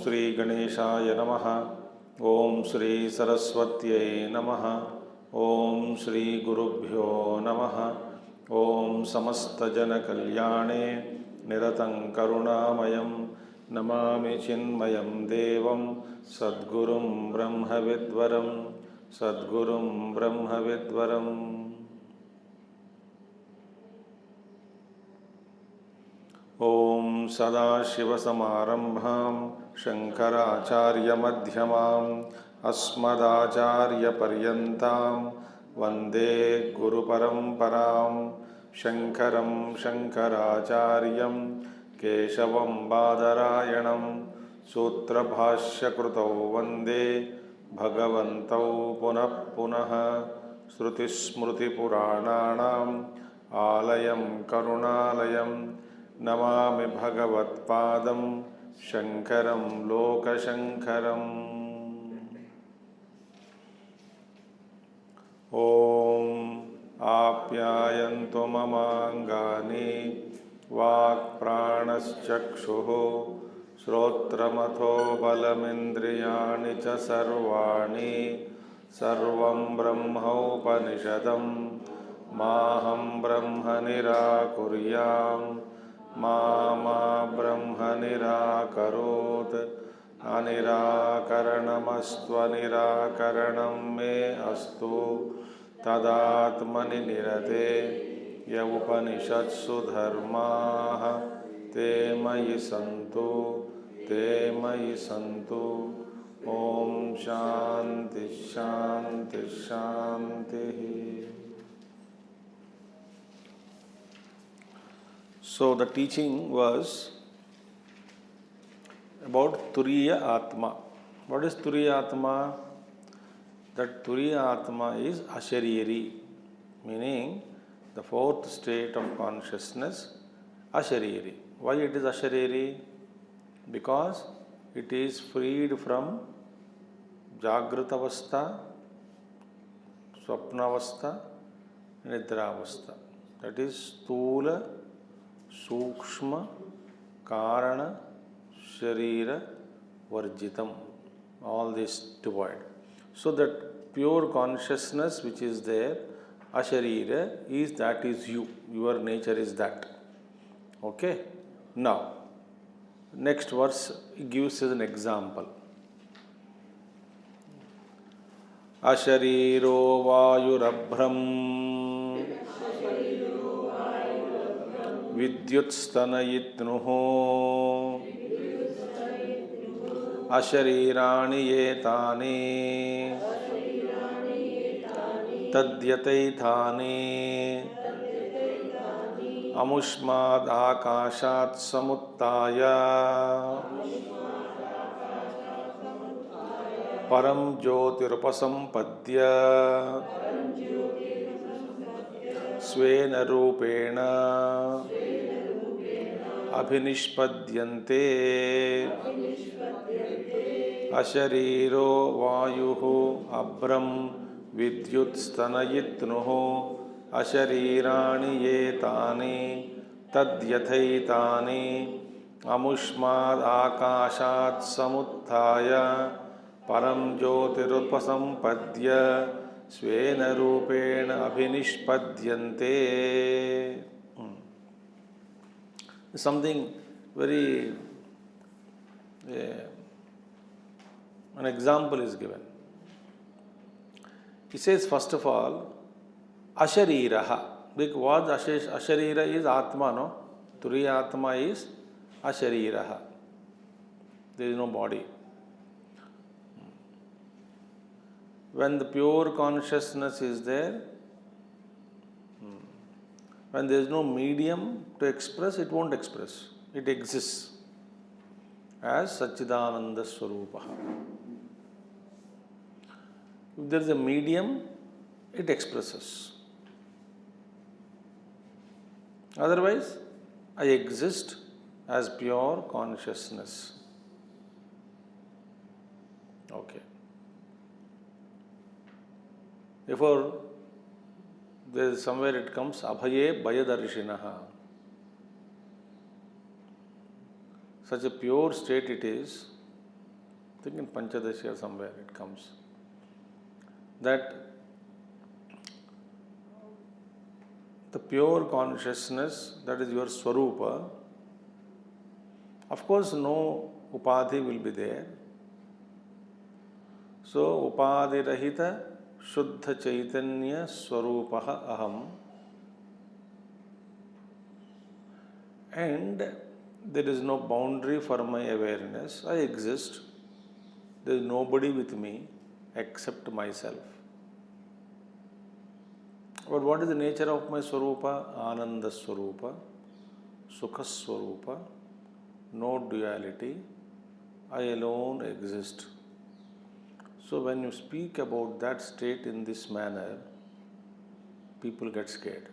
Sri Ganeshaya Namaha. Om Sri Saraswatyai Namaha. Om Sri Gurubhyo Namaha. Om Samasta Jana Kalyane Niratang Karunamayam Namami Chinmayam Devam Sadgurum Brahmavidvaram Sadgurum Brahmavidvaram. Om Sadashivasamarambham Shankaracharya Madhyamam Asmadacharya Paryantam Vande Guru Paramparam Shankaram Shankaracharyam Keshavam Badarayanam Sutra Bhashya Krutau Vande Bhagavantau Punah Punaha Shruti Smruti Purananam Alayam Karunalayam Namami Bhagavat Padam Shankaram Loka Shankaram. Om Apyayantu Mamangani Vak Pranaschakshuhu Shrotramatho Balamindriyani Cha Sarvani Sarvam Brahma Upanishadam Maham Brahma Nirakuryam Mama Brahma Nirakarot Anirakaranamastva Nirakaranam Me Astu Tadatmani Nirate Ya Upanishatsu Dharmaha Te Mayi Santu Om Shanti Shanti Shanti. So the teaching was about Turiya Atma. What is Turiya Atma? That Turiya Atma is Ashariri, meaning the fourth state of consciousness, Ashariri. Why it is Ashariri? Because it is freed from Jagratavastha, Swapnavastha, Nidravastha. That is Stula, Sukshma, Karana, Sharira, Varjitam. All this devoid. So that pure consciousness which is there, Asharira, that is you. Your nature is that. Okay? Now, next verse gives us an example. Ashariro Vayurabhram Vidyutstanayitnuho Asharirani Yetani Tadyataithani Amushmad Akashat Samuttaya Param Jyotirupasampadya Svena Rupena Abhinishpadyante Ashariro Vayuhu Abram Vidyutstanayitnuhu Asharirani Yetani Tadyathaitani Amushmad Akashat Samuttaya Param Jyotirupasampadya Svena Rupena Abhinishpadyante. Something very, an example is given. He says, first of all, Ashariraha. Because Asharira is Atma, no? Turiya Atma is Ashariraha. There is no body. When the pure consciousness is there, when there is no medium to express, it won't express. It exists as Satchidananda Swarupa. If there is a medium, it expresses. Otherwise, I exist as pure consciousness. Okay. Therefore, there is somewhere it comes Abhaye Bhayadarshinaha. Such a pure state it is I think in Panchadashi or somewhere it comes, that the pure consciousness, that is your Swarupa, of course no Upadhi will be there. So, Upadhi Rahita Shuddha Chaitanya Swarupaha Aham, and there is no boundary for my awareness. I exist. There is nobody with me except myself. But what is the nature of my Swarupa? Ananda Swarupa, Sukha Swarupa, no duality. I alone exist. So when you speak about that state in this manner, people get scared.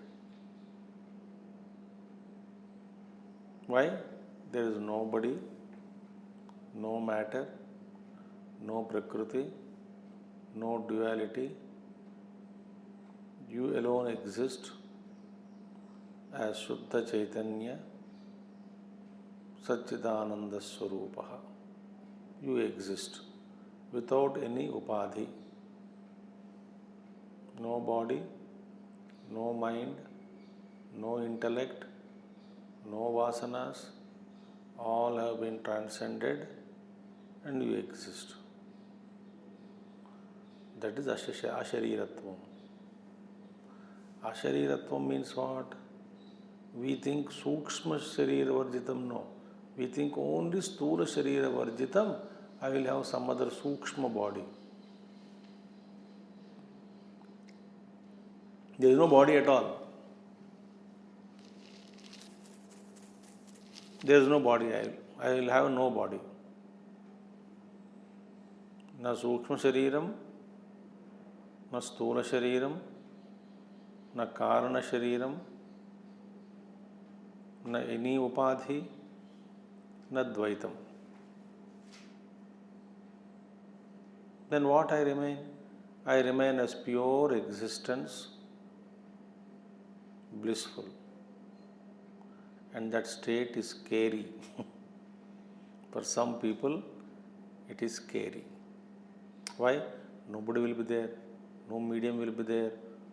Why? There is nobody, no matter, no Prakriti, no duality. You alone exist as Shuddha Chaitanya, Satchidananda Swarupaha. You exist without any upadhi. No body, no mind, no intellect, no vasanas, all have been transcended and you exist. That is Ashariratvam. Ashariratvam means what? We think Sukshma Sharira Varjitam, no. We think only Sthula Sharira Varjitam, I will have some other Sukshma body. There is no body at all. There is no body. I will have no body. Na Sukshma Shariram, na Sthula Shariram, na Karana Shariram, na any Upadhi, na Dvaitam. Then what I remain? I remain as pure existence, blissful. And that state is scary. For some people, it is scary. Why? Nobody will be there, no medium will be there,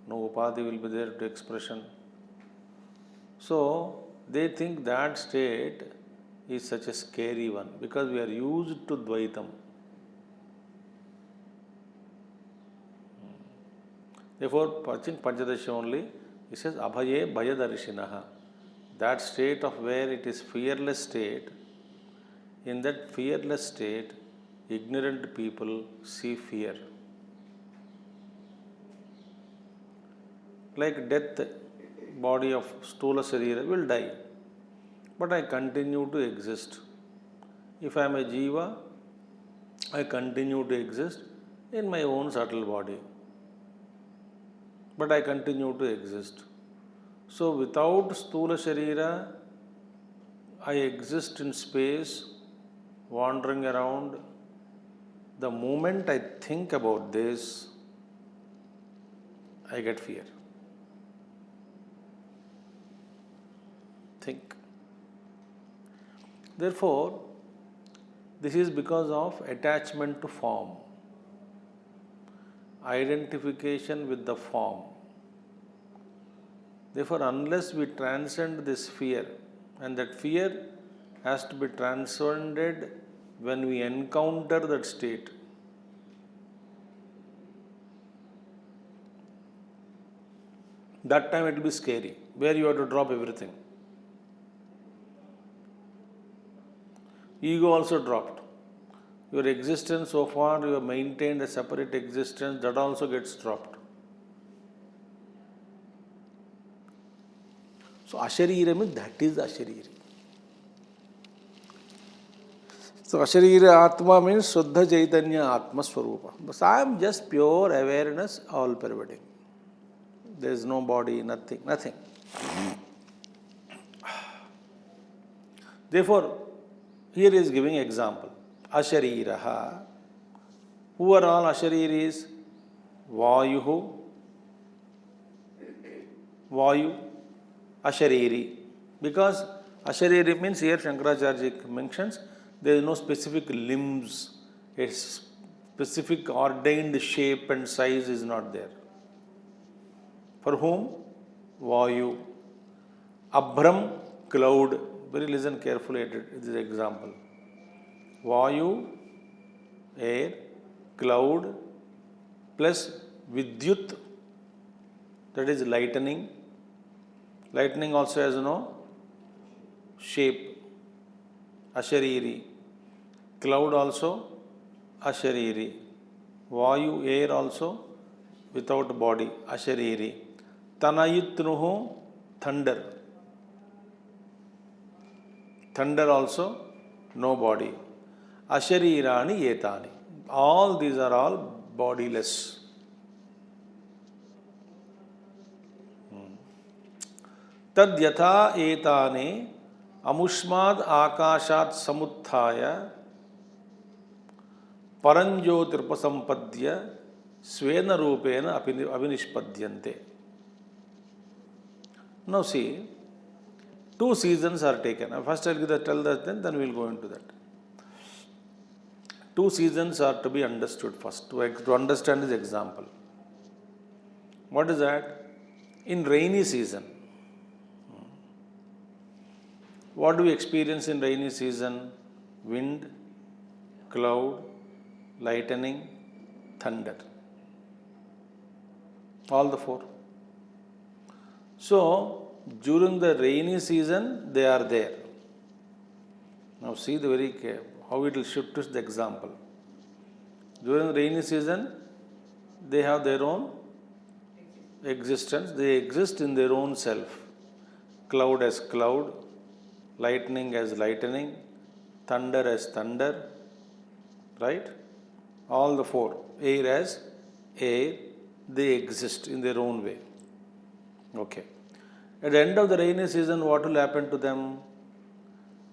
no upadhi will be there to expression. So, they think that state is such a scary one because we are used to Dvaitam. Therefore, in Panchadashi only, he says, Abhaye Bhayadarshinaha. That state of where it is fearless state, in that fearless state, ignorant people see fear. Like death, body of Stula Sharira will die, but I continue to exist. If I am a Jiva, I continue to exist in my own subtle body, but I continue to exist. So without Sthula Sharira, I exist in space, wandering around. The moment I think about this, I get fear. Think. Therefore, this is because of attachment to form, identification with the form. Therefore, unless we transcend this fear, and that fear has to be transcended when we encounter that state. That time it will be scary, where you have to drop everything. Ego also dropped. Your existence so far, you have maintained a separate existence, that also gets dropped. So Asharira means that is Asharira. So Asharira Atma means Shuddha Chaitanya Atma Swarupa. But I am just pure awareness, all pervading. There is no body, nothing. Therefore, here he is giving example. Ashariraha. Who are all Ashariris? Vayuhu. Vayu. Ashariri. Because Ashariri means here Shankaracharya mentions there is no specific limbs a specific ordained shape and size is not there. For whom? Vayu. Abhram, cloud. Very listen carefully at this example. Vayu, air, cloud, plus Vidyut, that is lightning. Lightning also has no shape, Ashariri. Cloud also Ashariri. Vayu, air also without body, Ashariri. Tanayitnuhu, thunder. Thunder also no body. Asharirani etani. All these are all bodiless. Tad yatha etane amushmad akashat samuthaya paranjyotirpasampadya svena rupena avinishpadyante. Now see, two seasons are taken. First I will tell that, then we will go into that. Two seasons are to be understood first, to understand this example. What is that? In rainy season, what do we experience in rainy season? Wind, cloud, lightning, thunder. All the four. So, during the rainy season, they are there. Now see the very how it will shift to the example. During the rainy season, they have their own existence. They exist in their own self. Cloud as cloud, lightning as lightning, thunder as thunder, right? All the four. Air as air, they exist in their own way. Okay. At the end of the rainy season, what will happen to them?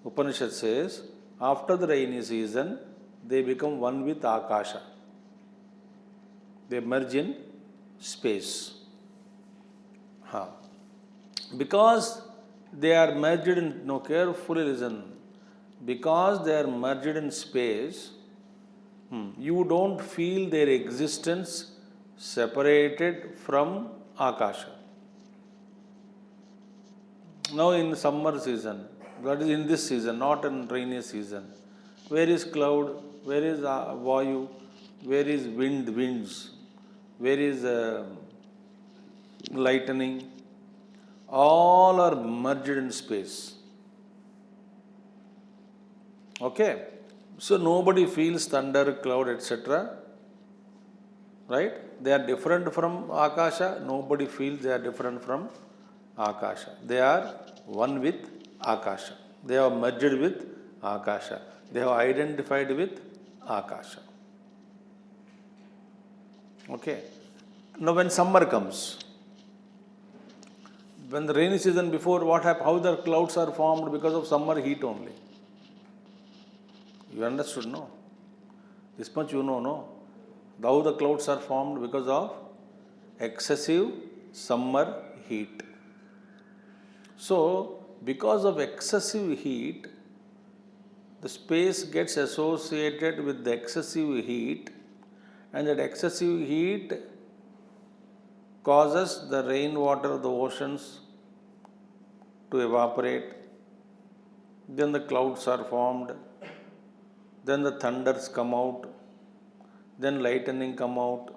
Upanishad says, after the rainy season, they become one with Akasha. They merge in space. Because they are merged in, no, carefully listen. Because they are merged in space, you don't feel their existence separated from Akasha. Now in summer season, that is in this season, not in rainy season. Where is cloud? Where is Vayu? Where is winds? Where is lightning? All are merged in space. Okay? So nobody feels thunder, cloud, etc. Right? They are different from Akasha. Nobody feels they are different from Akasha. They are one with Akasha. They are merged with Akasha. They have identified with Akasha. Okay. Now when summer comes, when the rainy season before, what happened? How the clouds are formed? Because of summer heat only. You understood, no? This much you know, no? How the clouds are formed? Because of excessive summer heat. So, because of excessive heat, the space gets associated with the excessive heat, and that excessive heat causes the rainwater of the oceans to evaporate. Then the clouds are formed. Then the thunders come out. Then lightning come out.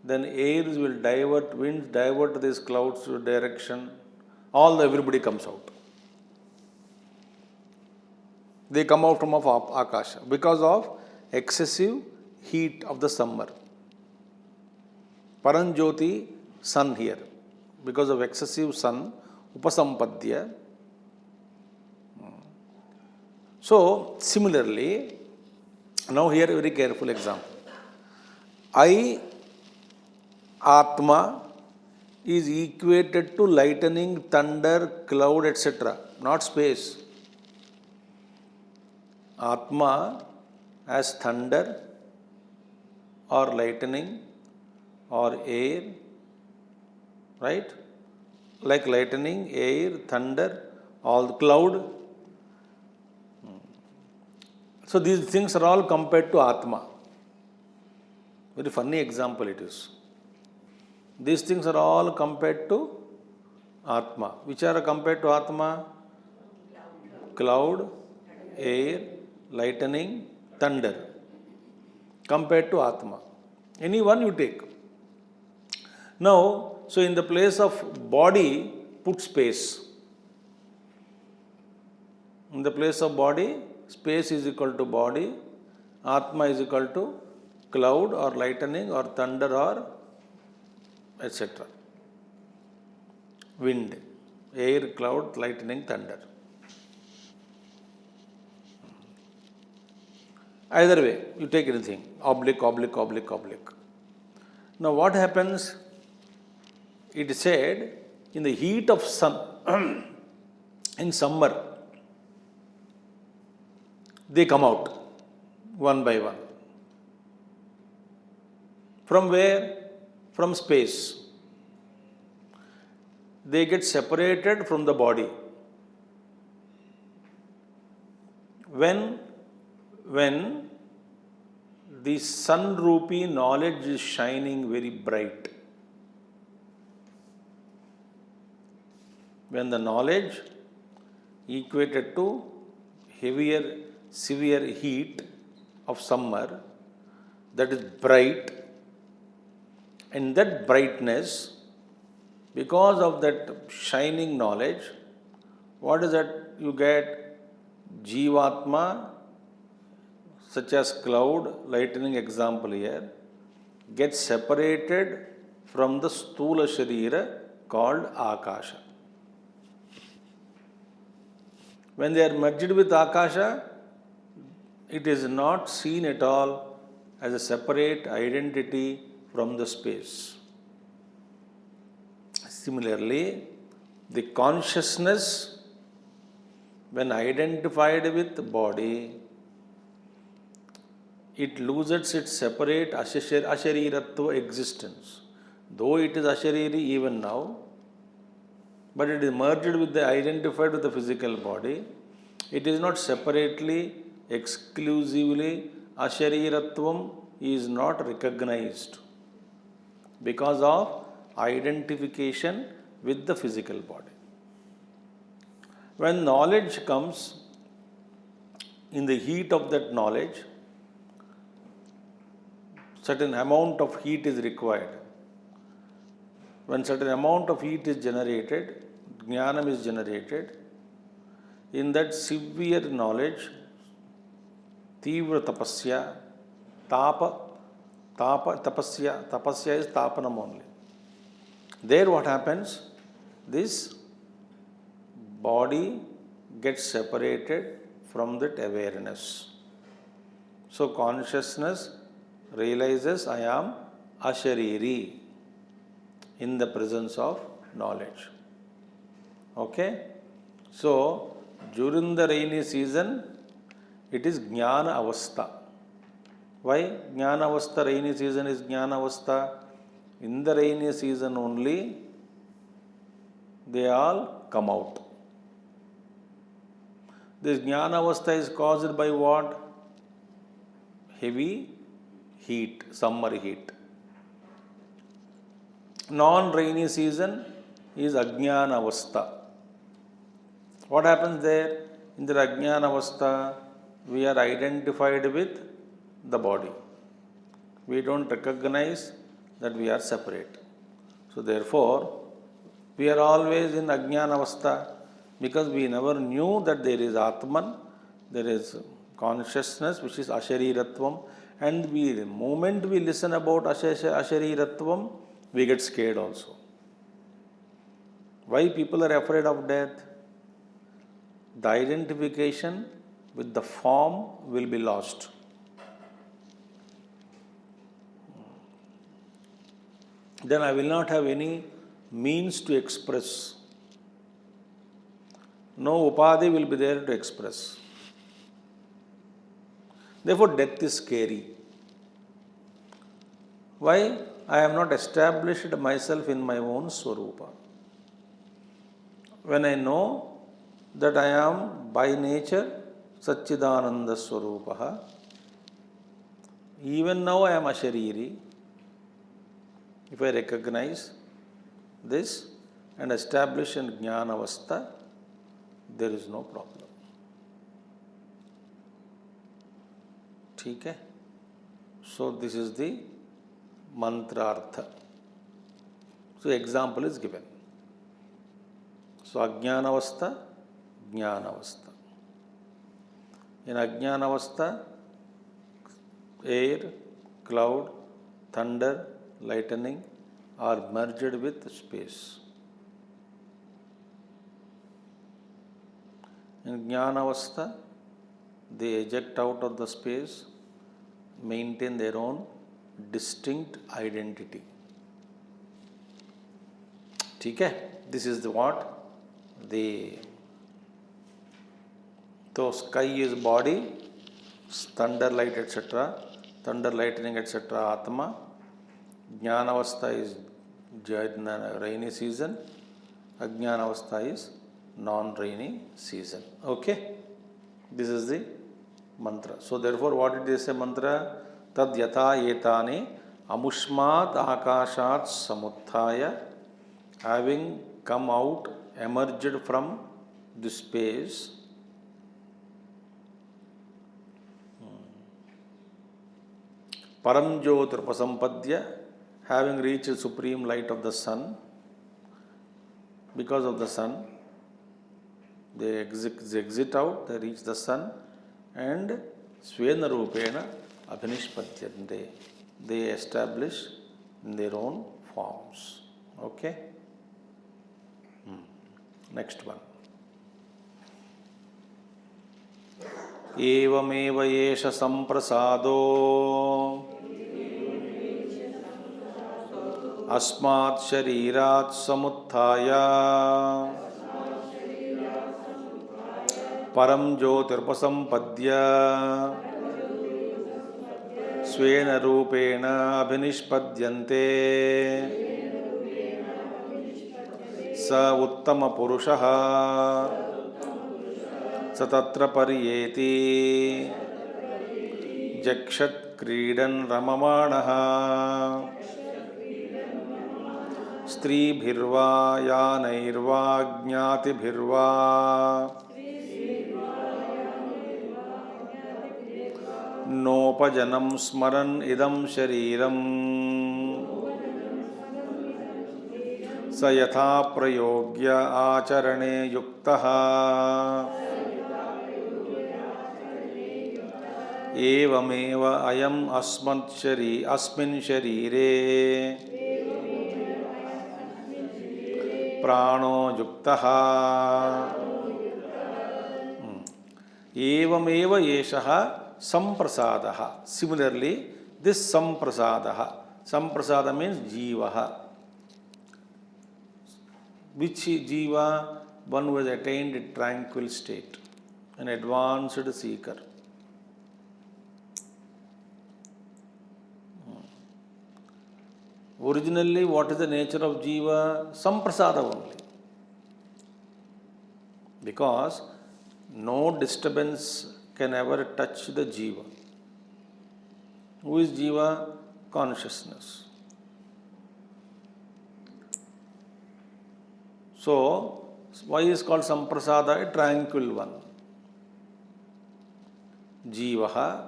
Then airs will divert, winds divert these clouds to direction. Everybody comes out. They come out from Akasha because of excessive heat of the summer. Paranjyoti, sun here. Because of excessive sun, upasampadya. So, similarly, now here a very careful example. I, Atma, is equated to lightning, thunder, cloud, etc. Not space. Atma as thunder or lightning or air, right? Like lightning, air, thunder, all the cloud. So these things are all compared to Atma. Very funny example it is. These things are all compared to Atma. Which are compared to Atma? Cloud, air, lightning, thunder. Compared to Atma. Any one you take. Now, so in the place of body, put space. In the place of body, space is equal to body, Atma is equal to cloud or lightning or thunder or etc. Wind, air, cloud, lightning, thunder. Either way, you take anything, oblique, oblique, oblique, oblique. Now what happens? It is said, in the heat of sun, in summer, they come out one by one. From where? From space. They get separated from the body. When the sun-rupee knowledge is shining very bright, when the knowledge equated to heavier, severe heat of summer, that is bright, and that brightness, because of that shining knowledge, what is that you get? Jivatma, such as cloud, lightning example here, gets separated from the Stula Sharira called Akasha. When they are merged with Akasha, it is not seen at all as a separate identity from the space. Similarly, the consciousness, when identified with the body, it loses its separate ashariratva existence. Though it is ashariri even now, but it is merged with the identified with the physical body, it is not separately, exclusively, ashariratvam is not recognized because of identification with the physical body. When knowledge comes, in the heat of that knowledge, certain amount of heat is required. When certain amount of heat is generated, jnanam is generated, in that severe knowledge, tivra tapasya, tapasya is tapanam only. There what happens? This body gets separated from that awareness. So consciousness realizes I am ashariri in the presence of knowledge. Okay? So during the rainy season, it is jnana avastha. Why jnana avastha, rainy season is jnana avastha? In the rainy season only, they all come out. This jnana avastha is caused by what? Heavy heat, summer heat. Non-rainy season is ajnana avastha. What happens there? In the ajnana avastha, we are identified with the body. We don't recognize that we are separate. So therefore, we are always in ajnana avastha because we never knew that there is Atman, there is consciousness which is ashariratvam, and the moment we listen about ashariratvam, we get scared also. Why people are afraid of death? The identification with the form will be lost. Then I will not have any means to express. No upadhi will be there to express. Therefore, death is scary. Why? I have not established myself in my own swarupa. When I know that I am by nature Satchidananda Swarupaha. Even now I am Ashariri. If I recognize this and establish in Jnanavastha, there is no problem. ठीक है? So this is the mantra artha. So example is given. So Ajnanavastha, Jnanavastha. In Ajnanavastha, air, cloud, thunder, lightning are merged with space. In Jnanavastha, they eject out of the space, maintain their own distinct identity. ठीक है? This is the what? So sky is body, thunder, light, etc. Thunder, lightning, etc. Atma. Jnanavastha is rainy season. Ajnanavastha is non-rainy season. Okay? This is the mantra. So therefore, what did they say mantra? Tad yata etani amushmat akashat samuthaya, having come out, emerged from the space, param jyotirpasampadya, having reached the supreme light of the sun. Because of the sun, they exit out, they reach the sun, and svena rupena abhinishpatyante, they establish in their own forms. Okay? Next one. Evameva yesha samprasado asmat sharirat samuthaya param jyotirpasampadya svena rupena abhinishpadyante sa uttama purushaha satatra pariyeti jakshat kridan ramamanaha stribhirva yanairva jnatibhirva nopajanam smaran idam shariram sa yatha prayogya acharane yuktaha evameva ayam asmin sharire prano yuktaha evameva yeshaha samprasadaha. Similarly, this samprasada means jivaha. Which jiva? One who has attained a tranquil state, an advanced seeker. Originally, what is the nature of jiva? Samprasada only. Because no disturbance can ever touch the jiva. Who is jiva? Consciousness. So, why is called samprasada? A tranquil one. Jivaha.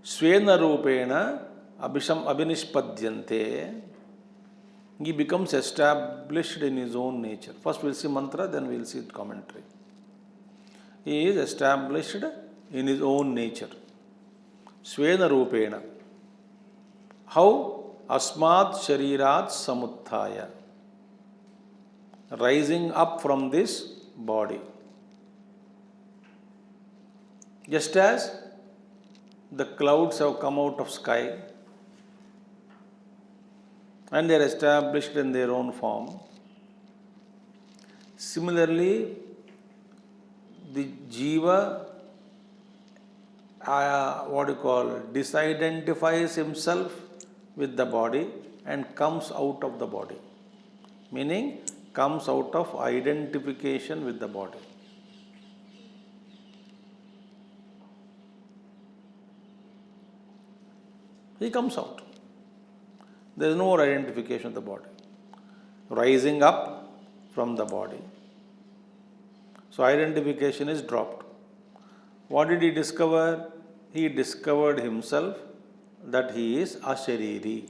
Svena rupena abhinishpadyante. He becomes established in his own nature. First we will see mantra, then we will see commentary. He is established in his own nature. Svena rupena. How? Asmat sharirat samuthaya. Rising up from this body. Just as the clouds have come out of sky and they are established in their own form. Similarly, the jiva, disidentifies himself with the body and comes out of the body. Meaning, comes out of identification with the body. He comes out. There is no more identification of the body. Rising up from the body. So identification is dropped. What did he discover? He discovered himself that he is ashariri.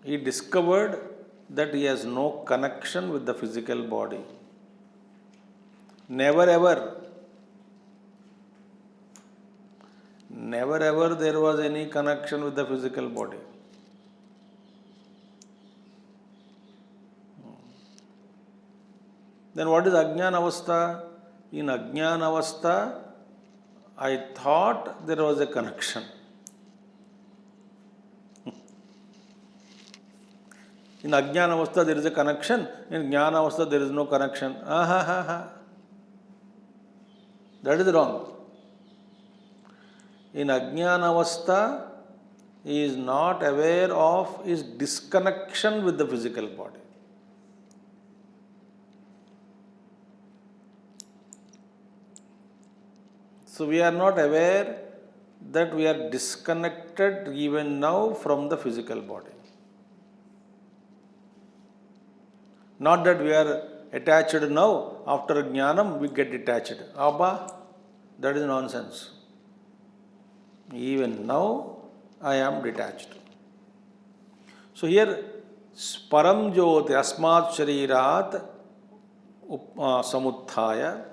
He discovered that he has no connection with the physical body. Never ever there was any connection with the physical body. Then what is Ajnana Avastha? In Ajnana Avastha, I thought there was a connection. In Ajnana Avastha there is a connection, in Jnana Avastha there is no connection. That is wrong. In Ajnana Avastha, he is not aware of his disconnection with the physical body. So we are not aware that we are disconnected even now from the physical body. Not that we are attached now, after jnanam we get detached. Abba, that is nonsense. Even now I am detached. So here param jyoti asmat sharirat samutthaya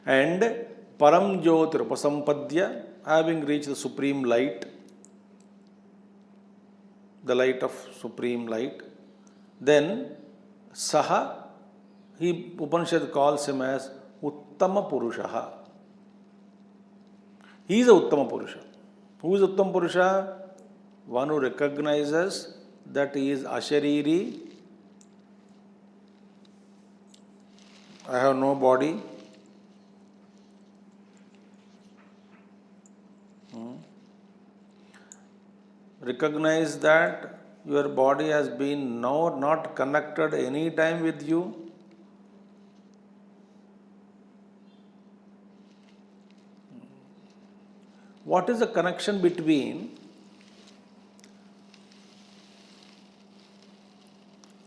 and param jyoti upasampadya, having reached the supreme light, the light of supreme light, then saha, Upanishad calls him as Uttama Purushaha. He is a Uttama Purusha. Who is Uttama Purusha? One who recognizes that he is ashariri. I have no body. Recognize that your body has been not connected any time with you. What is the connection between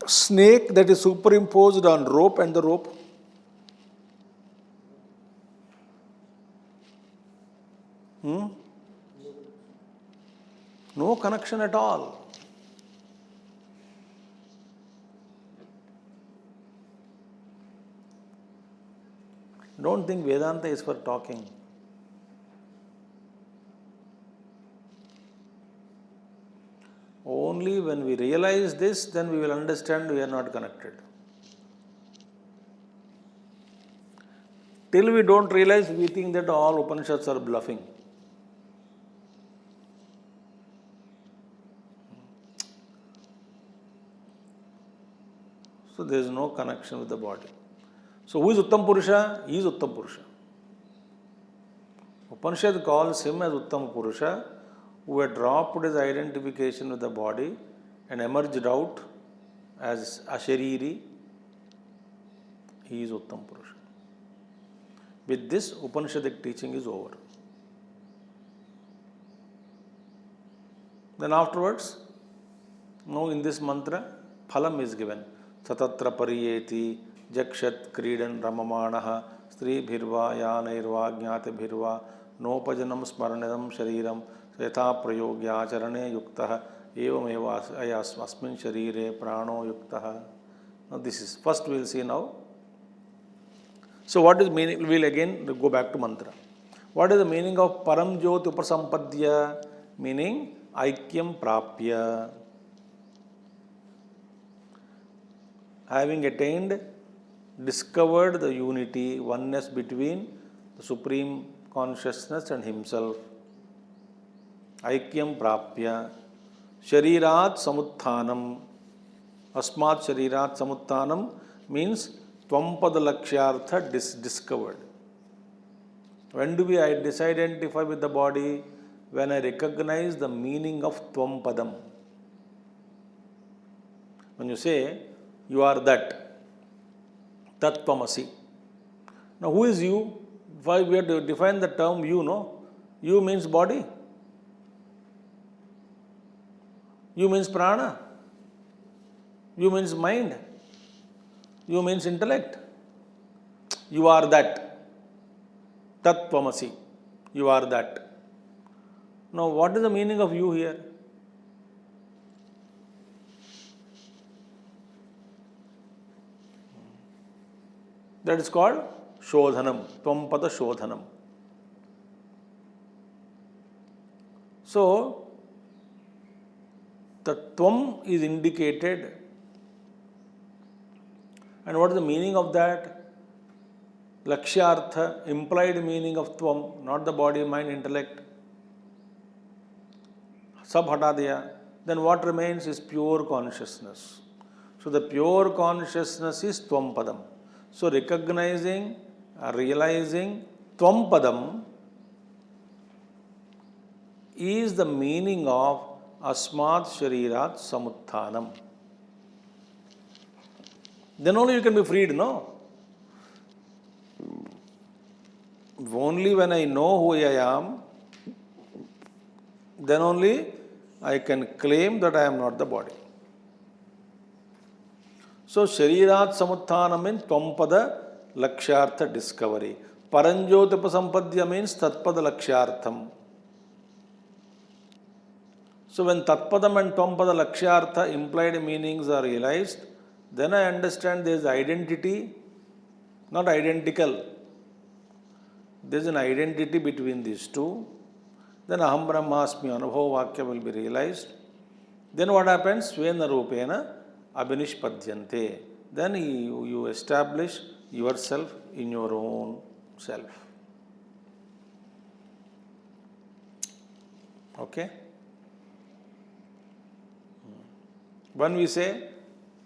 snake that is superimposed on rope and the rope? No connection at all. Don't think Vedanta is for talking. Only when we realize this, then we will understand we are not connected. Till we don't realize, we think that all Upanishads are bluffing. So there is no connection with the body. So who is Uttam Purusha? He is Uttam Purusha. Upanishad calls him as Uttam Purusha, who had dropped his identification with the body and emerged out as ashariri. He is Uttam Purusha. With this, Upanishadic teaching is over. Then afterwards, now in this mantra, phalam is given. Satatra pariyeti jakshat kridan ramamanaha stri bhirva yanairva jnate bhirva nopajanam smaranadam shariram yatha prayogya charane yuktah evam eva asmin sharire prano yuktah. Now this is, first we will see now. So what is meaning? We will again go back to mantra. What is the meaning of param jyoti upasampadya? Meaning aikyam prapya. Having attained, discovered the unity, oneness between the Supreme Consciousness and himself. Aikyam prapya. Sharirat samuttanam. Asmat sharirat samuttanam means Tvampada lakshyartha discovered. When do we disidentify with the body? When I recognize the meaning of Tvampadam. When you say, you are that, Tat Tvamasi. Now who is you? Why we have to define the term you, no? You means body. You means prana. You means mind. You means intellect. You are that. Tat Tvamasi. You are that. Now, what is the meaning of you here? That is called Shodhanam, Tvam-pada Shodhanam. So, the Tvam is indicated. And what is the meaning of that? Lakshyartha, implied meaning of Tvam, not the body, mind, intellect. Sab hata diya. Then what remains is pure consciousness. So, the pure consciousness is Tvam Padam. So, recognizing, realizing Tvam Padam is the meaning of Asmat Sharirat Samuttanam. Then only you can be freed, no? Only when I know who I am, then only I can claim that I am not the body. So, Sharirat Samutthana means Tvampada Lakshyartha discovery. Paranjyotipasampadya means Tatpada Lakshyartham. So, when Tatpadam and Tvampada Lakshyartha implied meanings are realized, then I understand there is identity, not identical. There is an identity between these two. Then Aham Brahmasmi Anubhava Vakya will be realized. Then what happens? Svena Rupena Abhinishpadyante. Then you establish yourself in your own self. Okay? When we say,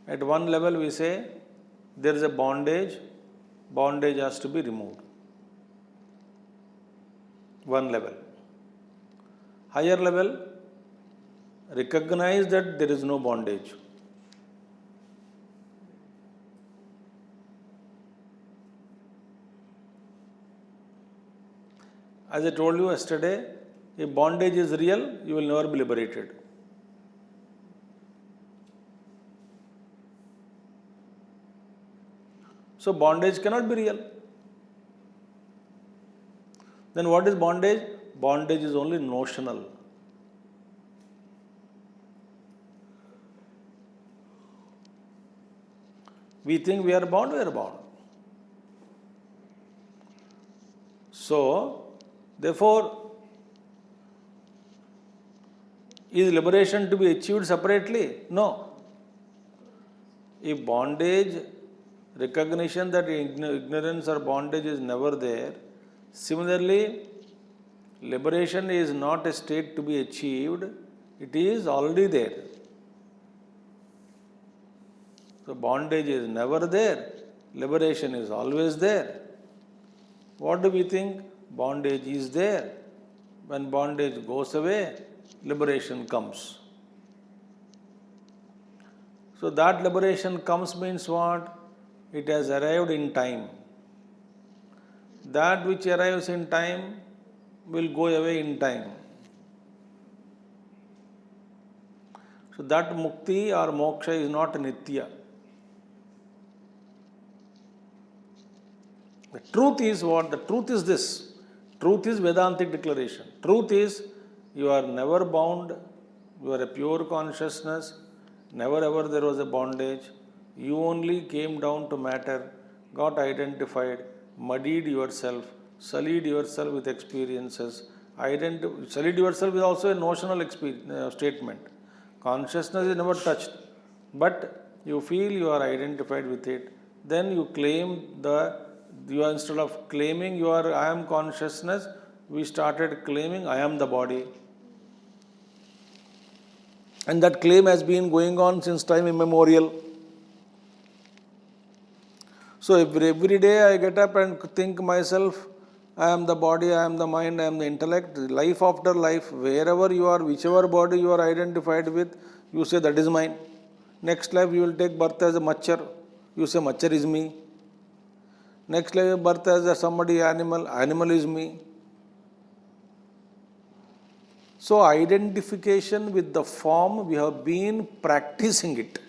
at one level we say, there is a bondage has to be removed. One level. Higher level, recognize that there is no bondage. As I told you yesterday, if bondage is real, you will never be liberated. So bondage cannot be real. Then what is bondage? Bondage is only notional. We think we are bound, we are bound. So, therefore, is liberation to be achieved separately? No. If bondage, recognition that ignorance or bondage is never there, similarly, liberation is not a state to be achieved, it is already there. So, bondage is never there, liberation is always there. What do we think? Bondage is there. When bondage goes away, liberation comes. So, that liberation comes means what? It has arrived in time. That which arrives in time will go away in time. So, that mukti or moksha is not nitya. The truth is what? The truth is this. Truth is Vedantic declaration. Truth is you are never bound, you are a pure consciousness, never ever there was a bondage. You only came down to matter, got identified, muddied yourself, sullied yourself with experiences. Sullied yourself is also a notional statement. Consciousness is never touched, but you feel you are identified with it. Then you claim instead of claiming I am consciousness, we started claiming I am the body. And that claim has been going on since time immemorial. So every day I get up and think myself, I am the body, I am the mind, I am the intellect. Life after life, wherever you are, whichever body you are identified with, you say that is mine. Next life you will take birth as a machar. You say machar is me. Next life birth as somebody animal is me. So, identification with the form, we have been practicing it.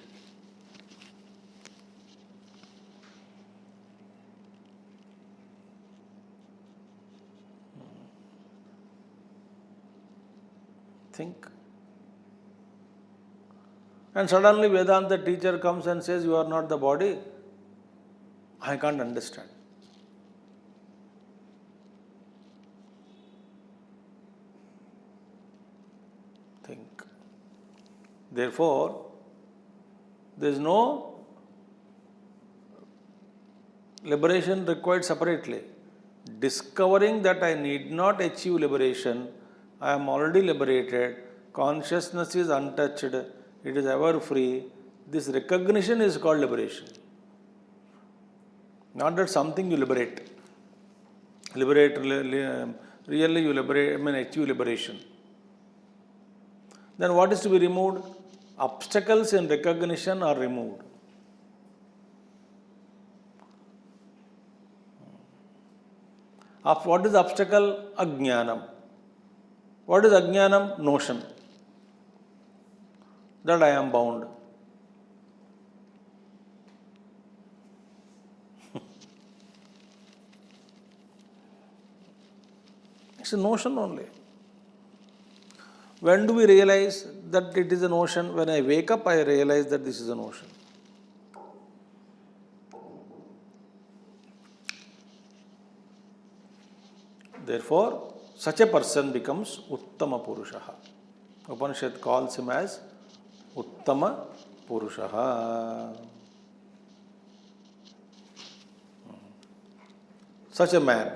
Think. And suddenly Vedanta teacher comes and says, you are not the body. I can't understand. Think. Therefore, there is no liberation required separately. Discovering that I need not achieve liberation, I am already liberated, consciousness is untouched, it is ever free. This recognition is called liberation. Not that something you liberate. Really you liberate, achieve liberation. Then what is to be removed? Obstacles in recognition are removed. What is obstacle? Ajnanam. What is ajnanam? Notion that I am bound. It's a notion only. When do we realize that it is a notion? When I wake up, I realize that this is a notion. Therefore, such a person becomes Uttama Purushaha. Upanishad calls him as Uttama Purushaha. Such a man,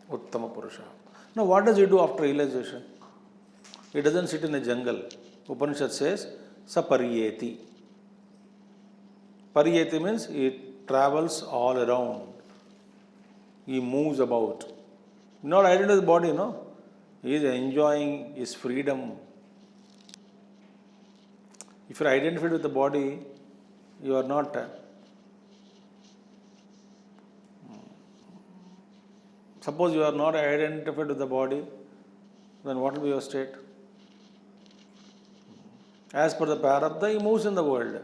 Uttama Purushaha. Now, what does he do after realization? He doesn't sit in a jungle. Upanishad says, Sapariyeti. Pariyeti means he travels all around. He moves about. Not identified with the body, no. He is enjoying his freedom. If you are identified with the body, you are not. Suppose you are not identified with the body, then what will be your state? As per the Prarabdha, he moves in the world.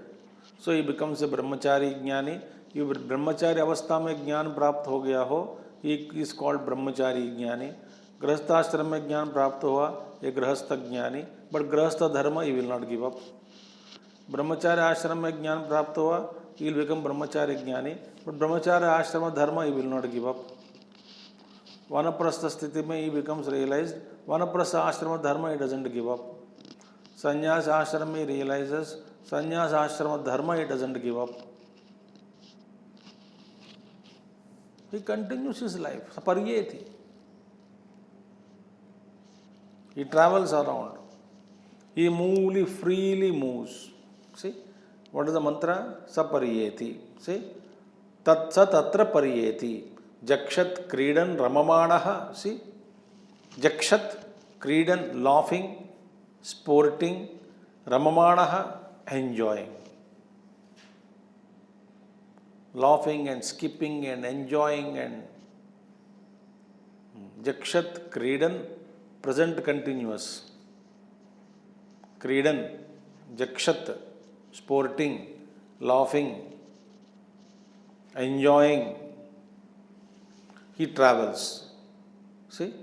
So he becomes a brahmachari jnani. You brahmachari avastha mein jnana प्राप्त हो गया हो, he is called brahmachari jnani. Grahasthashram mein jnana प्राप्त हुआ, a grahastha jnani. But grahastha dharma he will not give up. Brahmachari ashram mein jnana प्राप्त हुआ, he will become brahmachari jnani. But brahmachari ashram dharma he will not give up. Vanaprastha sthiti mein he becomes realized. Vanaprastha ashrama dharma he doesn't give up. Sannyas ashram he realizes. Sannyas ashrama dharma he doesn't give up. He continues his life. Sapariyeti. He travels around. He freely moves. See? What is the mantra? Sapariyeti. See? Tatsa tatra pariyeti. Jakshat kridan ramamanaha. See? Jakshat kridan, laughing, sporting, ramamanaha, enjoying. Laughing and skipping and enjoying and Jakshat kridan, present continuous. Kridan, Jakshat, sporting, laughing, enjoying. He travels. See?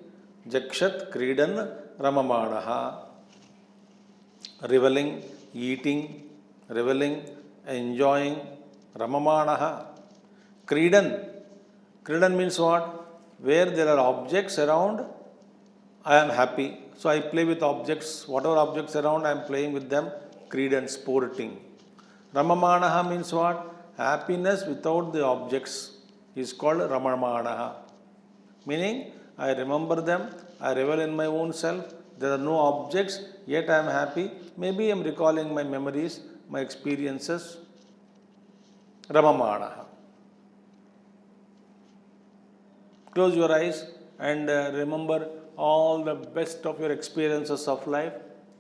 Jakshat kridan ramamanaha. Reveling, eating, reveling, enjoying, ramamanaha. Kridan. Kridan means what? Where there are objects around, I am happy. So I play with objects. Whatever objects around, I am playing with them. Kridan, sporting. Ramamanaha means what? Happiness without the objects is called Ramamanaha. Meaning, I remember them, I revel in my own self, there are no objects, yet I am happy. Maybe I am recalling my memories, my experiences. Ramamanaha. Close your eyes and remember all the best of your experiences of life.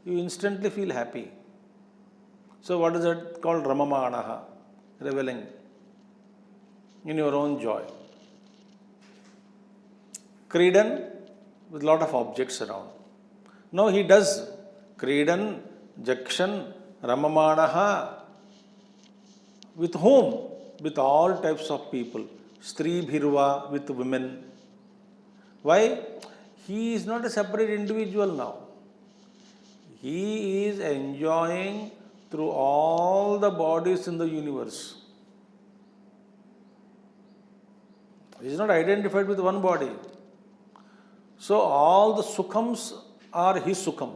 You instantly feel happy. So what is it called? Ramamanaha. Reveling in your own joy. Kridan with lot of objects around. No, he does Kridan, Jakshan, Ramamanaha. With whom? With all types of people. Stri Bhirva with women. Why? He is not a separate individual now. He is enjoying through all the bodies in the universe. He is not identified with one body. So all the sukhams are his sukham.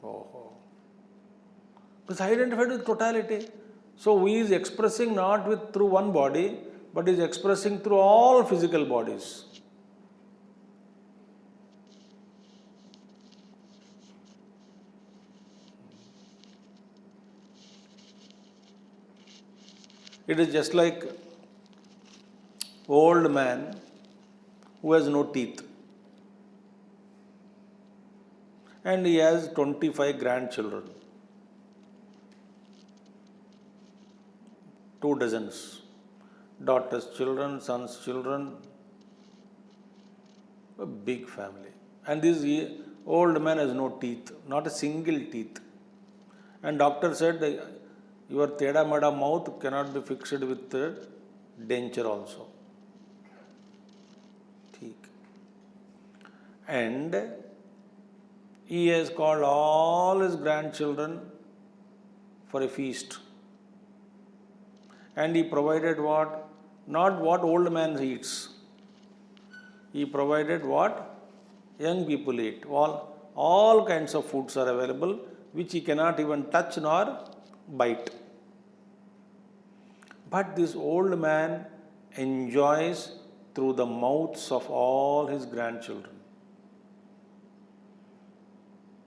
Oh. Because identified with totality. So he is expressing not with through one body, but is expressing through all physical bodies. It is just like old man who has no teeth and he has 25 grandchildren, 2 dozens, daughters' children, sons' children, a big family. And this old man has no teeth, not a single teeth. And doctor said your teda mada mouth cannot be fixed with denture also. And he has called all his grandchildren for a feast. And he provided what? Not what old man eats. He provided what young people eat. All kinds of foods are available which he cannot even touch nor bite. But this old man enjoys through the mouths of all his grandchildren.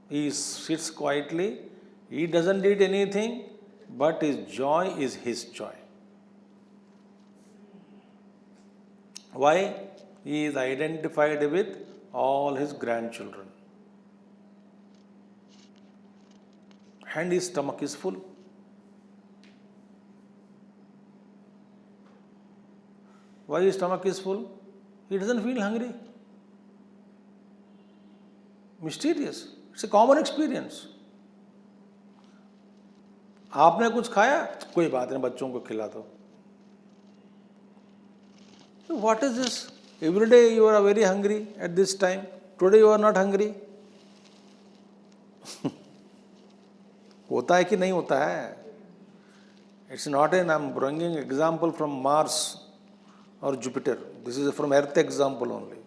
He sits quietly, he doesn't eat anything, but his joy is his joy. Why? He is identified with all his grandchildren. And his stomach is full. Why his stomach is full? He doesn't feel hungry. Mysterious. It's a common experience. आपने कुछ खाया? कोई बात नहीं, बच्चों को खिला दो. So what is this? Every day you are very hungry at this time. Today you are not hungry. होता है कि नहीं होता है? It's not an, I'm bringing example from Mars or Jupiter. This is from Earth example only.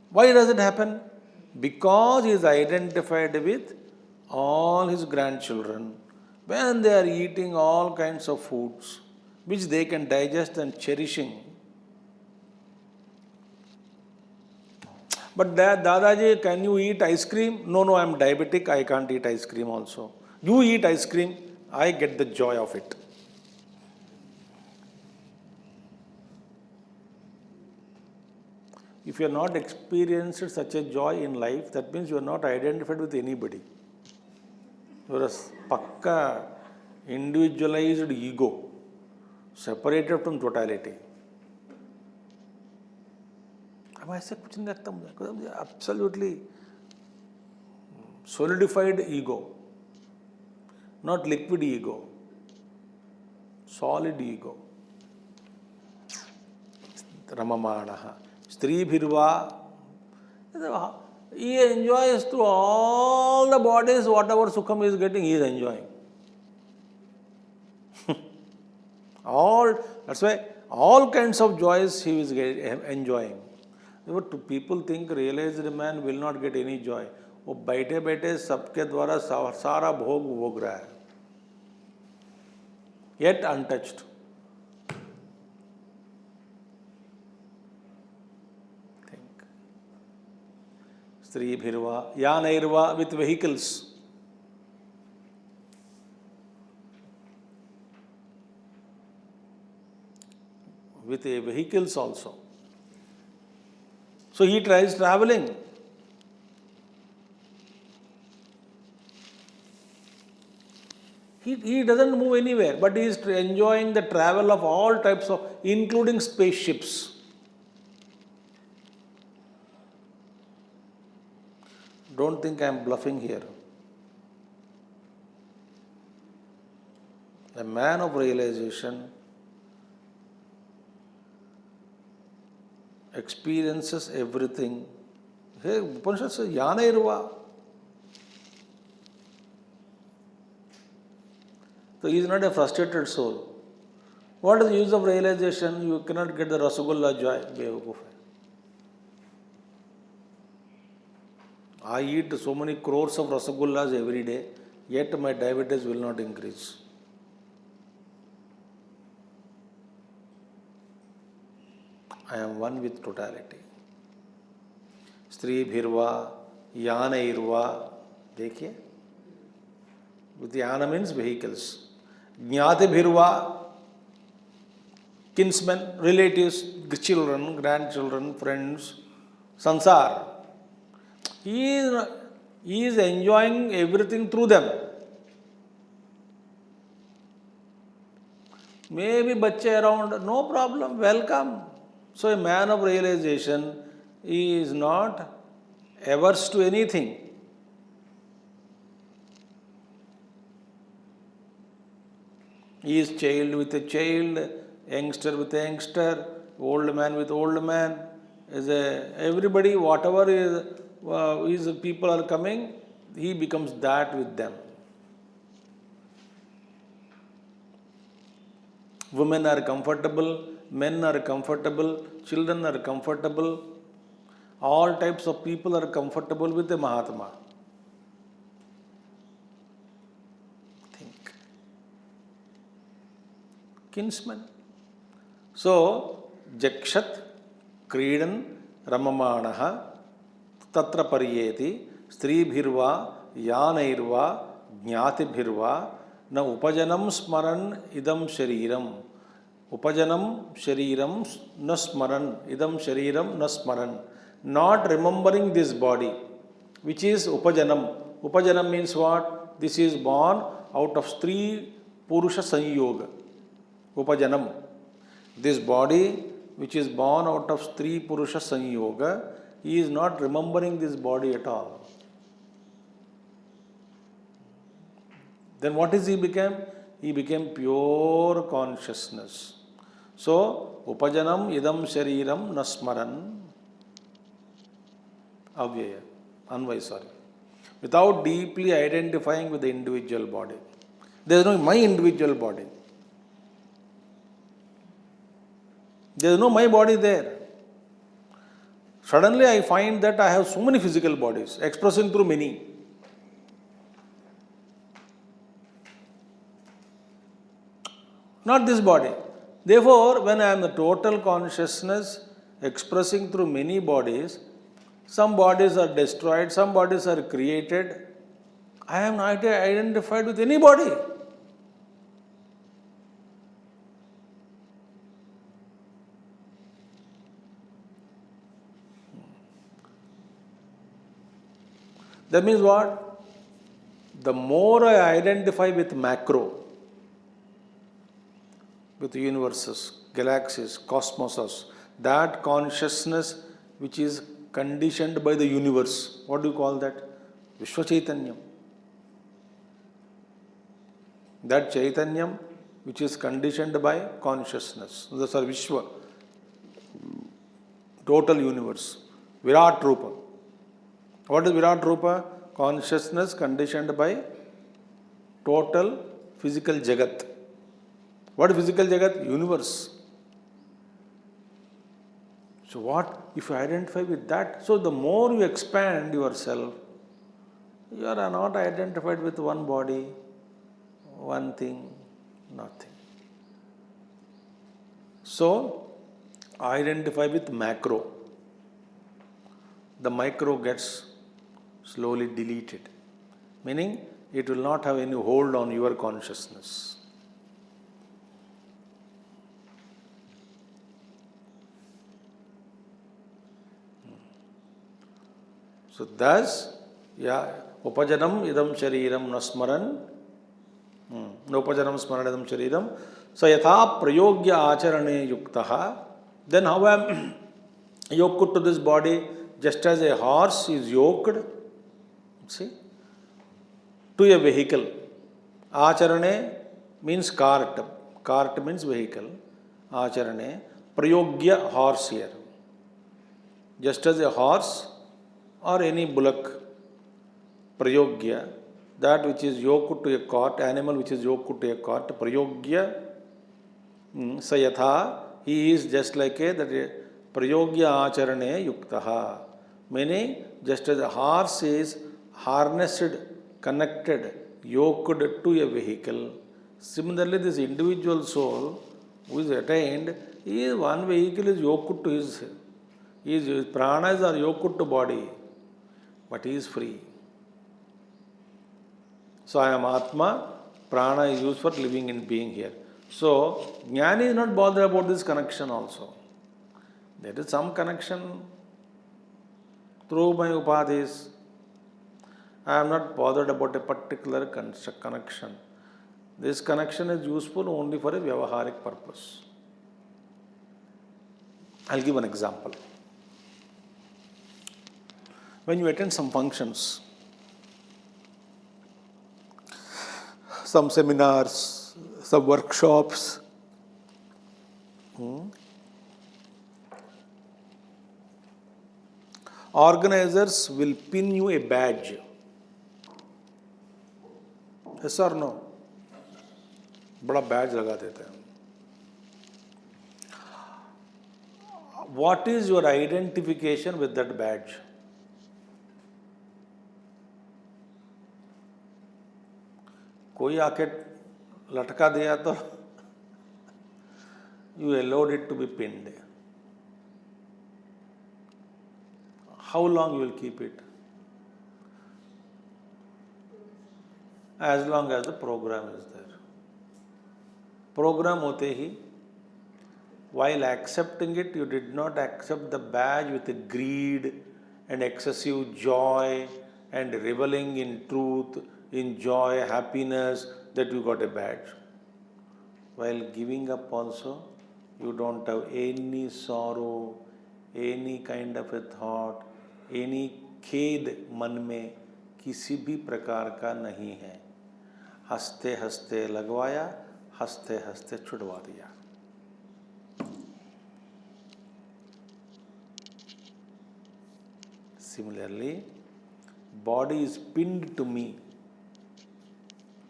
Why does it happen? Because he is identified with all his grandchildren when they are eating all kinds of foods which they can digest and cherishing. But Dadaji, can you eat ice cream? No, I am diabetic, I can't eat ice cream also. You eat ice cream, I get the joy of it. If you are not experienced such a joy in life, that means you are not identified with anybody. You are a pakka individualized ego, separated from totality. अब ऐसे कुछ नहीं लगता मुझे, absolutely solidified ego, not liquid ego, solid ego. Ramamanaha. Stri Bhirva. He enjoys through all the bodies, whatever sukham he is getting, he is enjoying. That's why all kinds of joys he is enjoying. People think realized man will not get any joy. वो बैठे बैठे सबके द्वारा सारा भोग रहा है. Yet untouched. Think. Stri Bhirva, Yanairva with vehicles. With vehicles also. So he tries traveling. He doesn't move anywhere, but he is enjoying the travel of all types of, including spaceships. Don't think I am bluffing here. A man of realization experiences everything. Hey, Upanishad says, Yana Irva. So he is not a frustrated soul. What is the use of realization? You cannot get the Rasagulla joy. I eat so many crores of Rasagullas every day, yet my diabetes will not increase. I am one with totality. Stri bhirva, yana irva. देखिए, with yana means vehicles. Jnati bhirva, kinsmen, relatives, children, grandchildren, friends, sansar. He is enjoying everything through them. Maybe bachche around, no problem, welcome. So a man of realization is not averse to anything. He is child with a child, youngster with a youngster, old man with old man. Everybody, whatever is people are coming, he becomes that with them. Women are comfortable, men are comfortable, children are comfortable. All types of people are comfortable with the Mahatma. Think. Kinsman. So, Jakshat, Kridan, Ramamanaha, Tatra Pariyeti, Stri Bhirva, Yanairva, Jnati Bhirva, Na Upajanam Smaran Idam Shariram. Upajanam Shariram Nasmaran, Idam Shariram Nasmaran. Not remembering this body, which is Upajanam. Upajanam means what? This is born out of Stri Purusha Sanyoga. Upajanam. This body, which is born out of Stri Purusha Sanyoga, he is not remembering this body at all. Then what is he became? He became pure consciousness. So, Upajanam Idam Shariram Nasmaran Avyaya. Anvay, sorry. Without deeply identifying with the individual body. There is no my individual body. There is no my body there. Suddenly I find that I have so many physical bodies, expressing through many. Not this body. Therefore, when I am the total consciousness expressing through many bodies, some bodies are destroyed, some bodies are created. I am not identified with any body. That means what? The more I identify with macro, with universes, galaxies, cosmoses, that consciousness which is conditioned by the universe. What do you call that? Vishwa Chaitanyam. That Chaitanyam which is conditioned by consciousness. Those are Vishwa. Total universe. Virat Rupa. What is Virat Rupa? Consciousness conditioned by total physical Jagat. What is physical Jagat? Universe. So what if you identify with that? So the more you expand yourself, you are not identified with one body, one thing, nothing. So identify with macro. The micro gets slowly deleted, meaning it will not have any hold on your consciousness. So thus, Upajanam Idam Shariram Nasmaran Nopajanam smaranadam shariram. So yatha prayogya acharane yuktaha. Then how I am yoked to this body, just as a horse is yoked, see, to a vehicle. Acharane means cart. Cart means vehicle. Acharane. Prayogya, horse here. Just as a horse or any bullock. Prayogya, that which is yoked to a cart, animal which is yoked to a cart. Prayogya. Sayatha, he is just like that prayogya acharane yuktaha. Meaning, just as a horse is harnessed, connected, yoked to a vehicle. Similarly, this individual soul who is attained, one vehicle is yoked to his pranas are yoked to body, but he is free. So I am Atma, prana is used for living and being here. So, Jnani is not bothered about this connection also. There is some connection through my upadhis. I am not bothered about a particular connection. This connection is useful only for a vyavaharic purpose. I'll give an example. When you attend some functions, some seminars, some workshops, organizers will pin you a badge. Yes or no? बड़ा badge लगा देते हैं. What is your identification with that badge? कोई आके लटका दिया तो you allowed it to be pinned. How long you will keep it? As long as the program is there. Program होते ही, while accepting it, you did not accept the badge with greed and excessive joy and reveling in truth, in joy, happiness that you got a badge. While giving up also, you don't have any sorrow, any kind of a thought, any खेद मन में किसी भी प्रकार का नहीं है. हंसते हंसते लगवाया, हंसते हंसते छुड़वा दिया. Similarly, body is pinned to me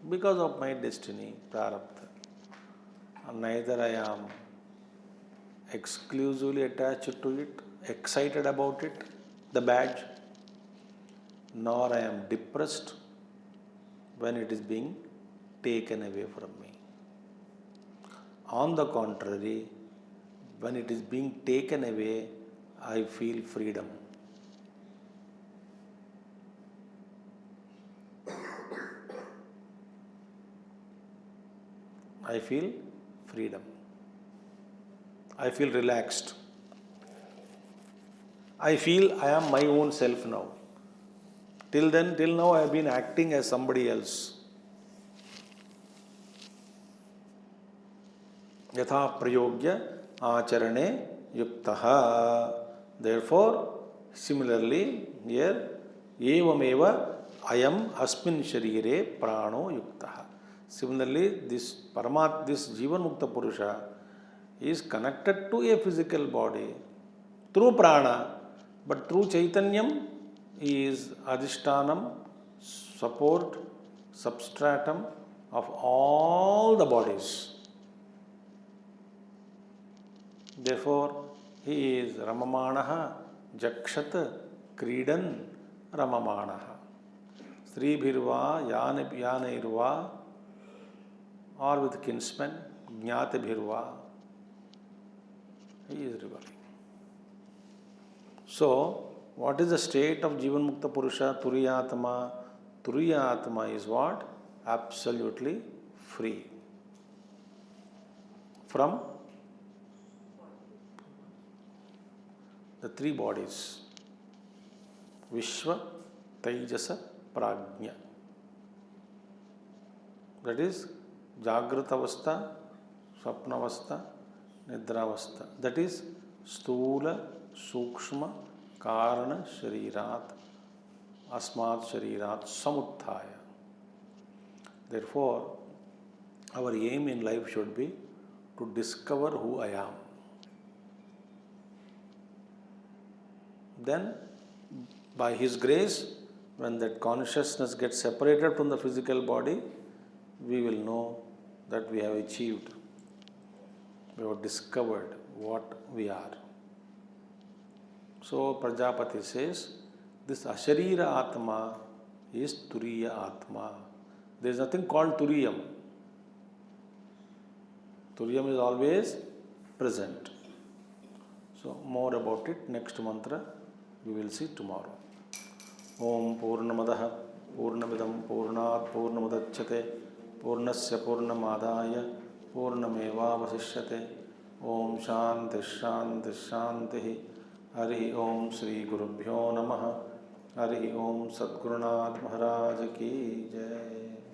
because of my destiny, prarabdha. Neither I am exclusively attached to it, excited about it, the badge, nor I am depressed when it is being taken away from me. On the contrary, when it is being taken away, I feel freedom. I feel freedom. I feel relaxed. I feel I am my own self now. Till now I have been acting as somebody else. Yatha prayogya acharane yuktaha. Therefore, similarly, here, evameva ayam asmin sharire prano yuktaha. Similarly, this Jivan Mukta Purusha is connected to a physical body through prana, but through Chaitanyam is Adhishtanam, support, substratum of all the bodies. Therefore, he is Ramamanaha, Jakshat, Kridan, Ramamanaha. Sri Bhirva, Yanairva, or with kinsmen, Jnate Bhirva, he is reveling. So, what is the state of Jivan Mukta Purusha, Turiyatma? Turiyatma is what? Absolutely free from the three bodies, Vishwa, Taijasa, Prajna. That is Jagrata Avastha, Swapna Avastha, Nidra Avastha. That is Stula, Sukshma, Karana Sharirat, Asmat Sharirat, Samuthaya. Therefore, our aim in life should be to discover who I am. Then, by His grace, when that consciousness gets separated from the physical body, we will know that we have achieved, we have discovered what we are. So, Prajapati says, this Asharira Atma is Turiya Atma. There is nothing called Turiyam. Turiyam is always present. So, more about it, next mantra we will see tomorrow. Om Purnamadaha Purnamidam Purnat Purnamudachyate Purnasya Purnamadaya Purnameva Vasishyate. Om Shanti Shanti Shanti. Hari Om Sri Gurubhyo Namaha. Hari Om Sadgurunath Maharaj Ki Jai.